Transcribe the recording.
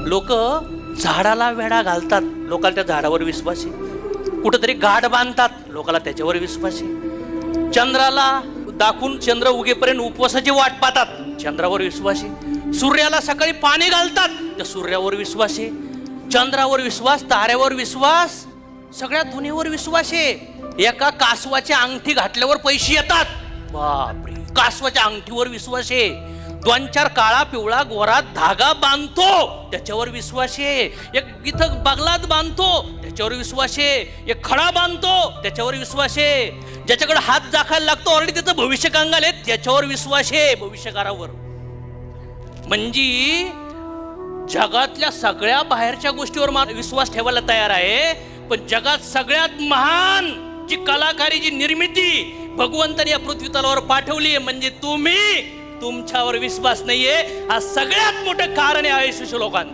लोक झाडाला वेढा घालतात, लोकांना त्या झाडावर विश्वास आहे. कुठंतरी गाठ बांधतात, लोकांना त्याच्यावर विश्वास आहे. चंद्राला दाखवून चंद्र उगेपर्यंत उपवासाची वाट पाहतात, चंद्रावर विश्वास आहे. सूर्याला सकाळी पाणी घालतात, त्या सूर्यावर विश्वास आहे. चंद्रावर विश्वास, ताऱ्यावर विश्वास, सगळ्या दुनियेवर विश्वास आहे. एका कासवाची अंगठी घातल्यावर पैसे येतात, बापरे, कासवाच्या अंगठीवर विश्वास आहे. 2-4 काळा पिवळा गोरा धागा बांधतो, त्याच्यावर विश्वास आहे. एक इथं बगलात बांधतो, त्याच्यावर विश्वास आहे. एक खडा बांधतो, त्याच्यावर विश्वास आहे. ज्याच्याकडे हात दाखायला लागतो ऑलरेडी त्याचं भविष्य कंगाल आहे, त्याच्यावर विश्वास आहे, भविष्यकारावर. म्हणजे जगातल्या सगळ्या बाहेरच्या गोष्टीवर विश्वास ठेवायला तयार आहे, पण जगात सगळ्यात महान जी कलाकारी, जी निर्मिती भगवंताने या पृथ्वी तलावर पाठवली आहे, म्हणजे तुमच्यावर विश्वास नाहीये. हा सगळ्यात मोठं कारण आहे आयुष्य लोकांचं.